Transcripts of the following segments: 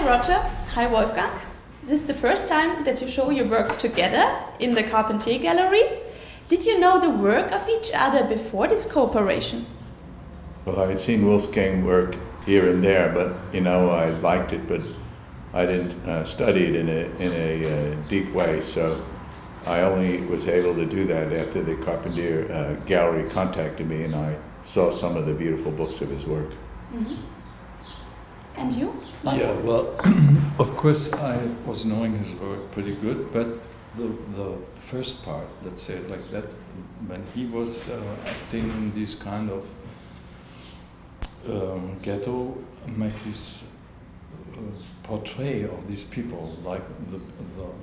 Roger. Hi Wolfgang. This is the first time that you show your works together in the Carpentier Gallery. Did you know the work of each other before this cooperation? Well, I had seen Wolfgang work here and there, but I liked it, but I didn't study it in a deep way. So I only was able to do that after the Carpentier Gallery contacted me, and I saw some of the beautiful books of his work. Mm-hmm. And you? Yeah, well, of course I was knowing his work pretty good, but the first part, let's say it like that, when he was acting in these kind of ghetto, make this portrait of these people, like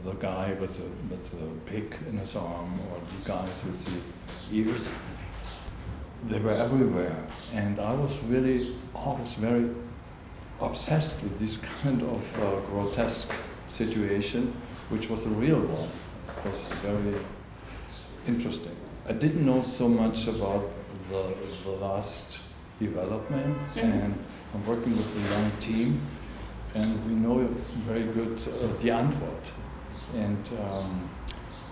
the guy with a pig in his arm, or the guys with the ears. They were everywhere, and I was really always very obsessed with this kind of grotesque situation, which was a real one. It was very interesting. I didn't know so much about the last development, and I'm working with a young team, and we know very good the Antwort. And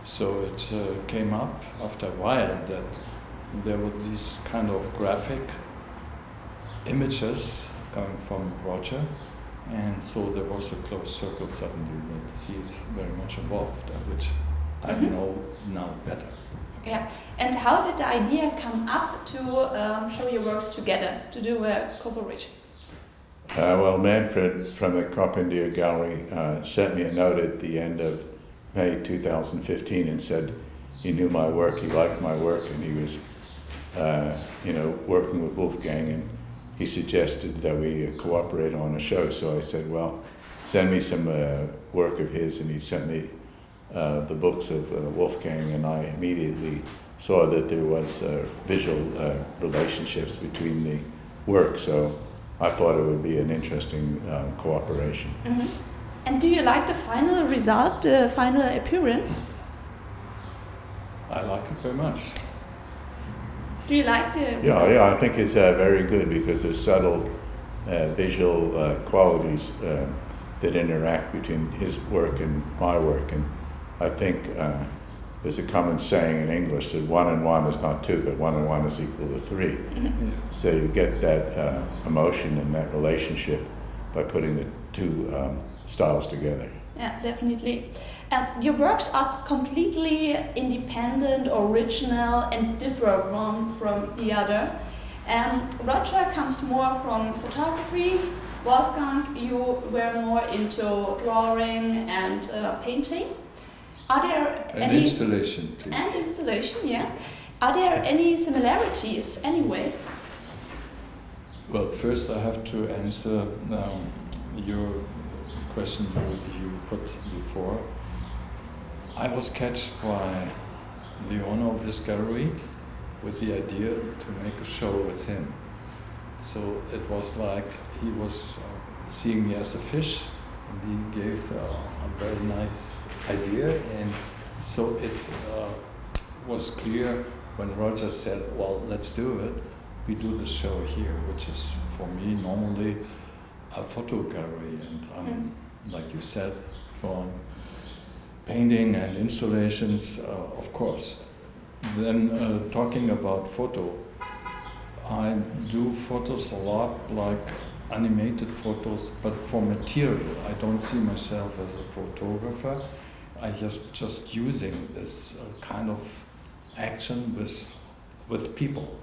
so it came up after a while that there were these kind of graphic images coming from Roger, and so there was a close circle suddenly that he's very much involved, which I know now better. Yeah, and how did the idea come up to show your works together, to do a cooperation? Well, Manfred from the Carpentier Gallery sent me a note at the end of May 2015 and said he knew my work, he liked my work, and he was working with Wolfgang, and he suggested that we cooperate on a show. So I said, well, send me some work of his, and he sent me the books of Wolfgang, and I immediately saw that there was visual relationships between the work, so I thought it would be an interesting cooperation. Mm-hmm. And do you like the final result, the final appearance? I like it very much. Do you like the Yeah, I think it's very good because there's subtle visual qualities that interact between his work and my work, and I think there's a common saying in English that 1 and 1 is not 2, but 1 and 1 is equal to 3. Mm-hmm. So you get that emotion and that relationship by putting the two styles together. Yeah, definitely. Your works are completely independent, original, and differ one from the other. Roger comes more from photography. Wolfgang, you were more into drawing and painting. Are there any installation, please. And installation, yeah. Are there any similarities anyway? Well, first I have to answer your question you put before. I was catched by the owner of this gallery with the idea to make a show with him. So it was like he was seeing me as a fish, and he gave a very nice idea, and so it was clear when Roger said, well, let's do it, we do the show here, which is for me normally a photo gallery, and like you said, drawing, painting and installations, of course. Then talking about photo, I do photos a lot, like animated photos, but for material. I don't see myself as a photographer. I just using this kind of action with people.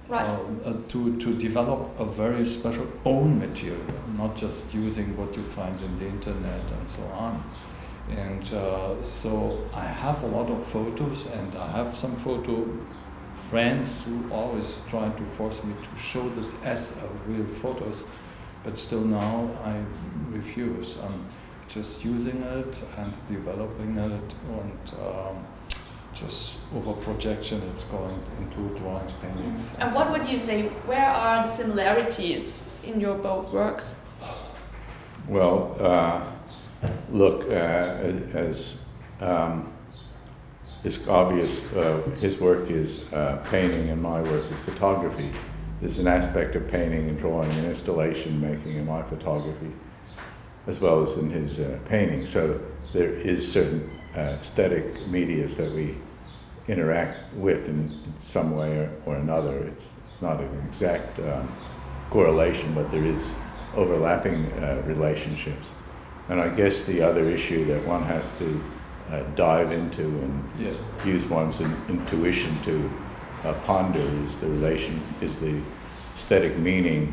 Right. To develop a very special own material, not just using what you find in the internet and so on. And so I have a lot of photos, and I have some photo friends who always try to force me to show this as real photos, but still now I refuse. I'm just using it and developing it, and just over projection it's going into drawings, paintings. And what would you say, where are the similarities in your both works? Well, look, as it's obvious, his work is painting and my work is photography. There's an aspect of painting and drawing and installation making in my photography. as well as in his painting. So there is certain aesthetic medias that we interact with in some way or another. It's not an exact correlation, but there is overlapping relationships. And I guess the other issue that one has to dive into and use one's intuition to ponder is the aesthetic meaning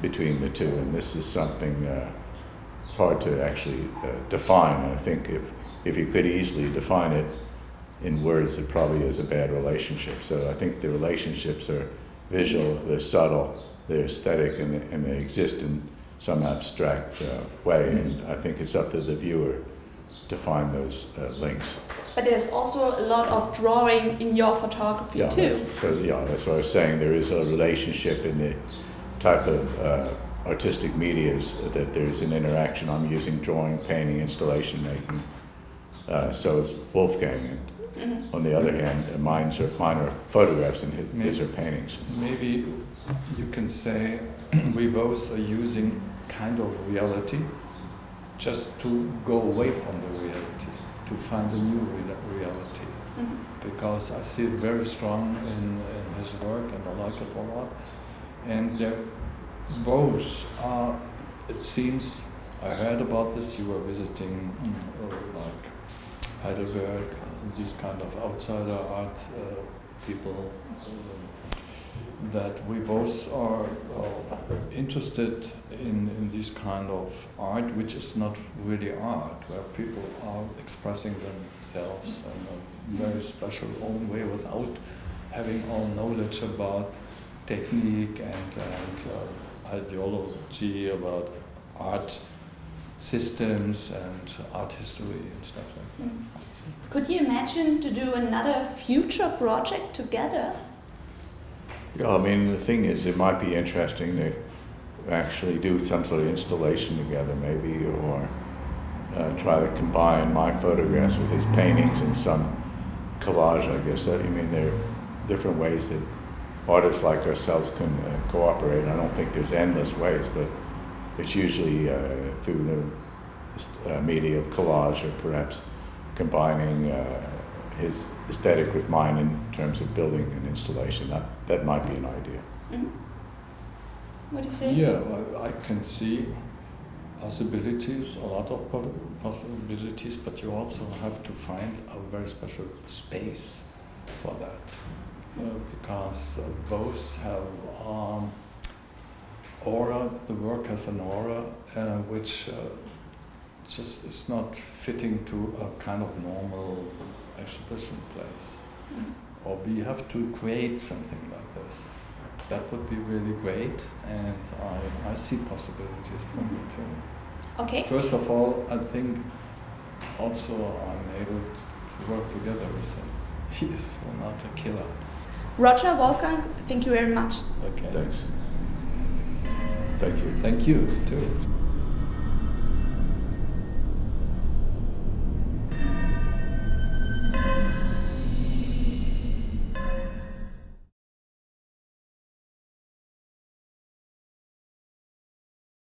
between the two. And this is something it's hard to actually define. I think if you could easily define it in words, it probably is a bad relationship. So I think the relationships are visual, they're subtle, they're aesthetic, and they exist in some abstract way. And I think it's up to the viewer to find those links. But there's also a lot of drawing in your photography too. That's what I was saying. There is a relationship in the type of artistic medias that there's an interaction. I'm using drawing, painting, installation making. So it's Wolfgang. And on the other hand, mine are photographs and his are paintings. Maybe you can say we both are using kind of reality just to go away from the reality, to find a new reality. Because I see it very strong in his work and I like it a lot. And they're both are, it seems, I heard about this, you were visiting like Heidelberg, these kind of outsider art people, that we both are interested in this kind of art, which is not really art, where people are expressing themselves in a very special own way without having all knowledge about technique and ideology, about art systems and art history and stuff like that. Could you imagine to do another future project together? Yeah, I mean, the thing is, it might be interesting to actually do some sort of installation together, maybe, or try to combine my photographs with his paintings in some collage, I guess. I mean, there are different ways that artists like ourselves can cooperate. I don't think there's endless ways, but it's usually through the media of collage, or perhaps combining his aesthetic with mine in terms of building an installation. That might be an idea. What do you say? Yeah, I can see possibilities, a lot of possibilities, but you also have to find a very special space for that. Because both have aura, the work has an aura which just is not fitting to a kind of normal exhibition place. Or we have to create something like this. That would be really great, and I see possibilities for me too. Okay. First of all, I think also I'm able to work together with him. He is not a killer. Roger, Wolfgang, thank you very much. Okay. Thanks. Thank you. Thank you too.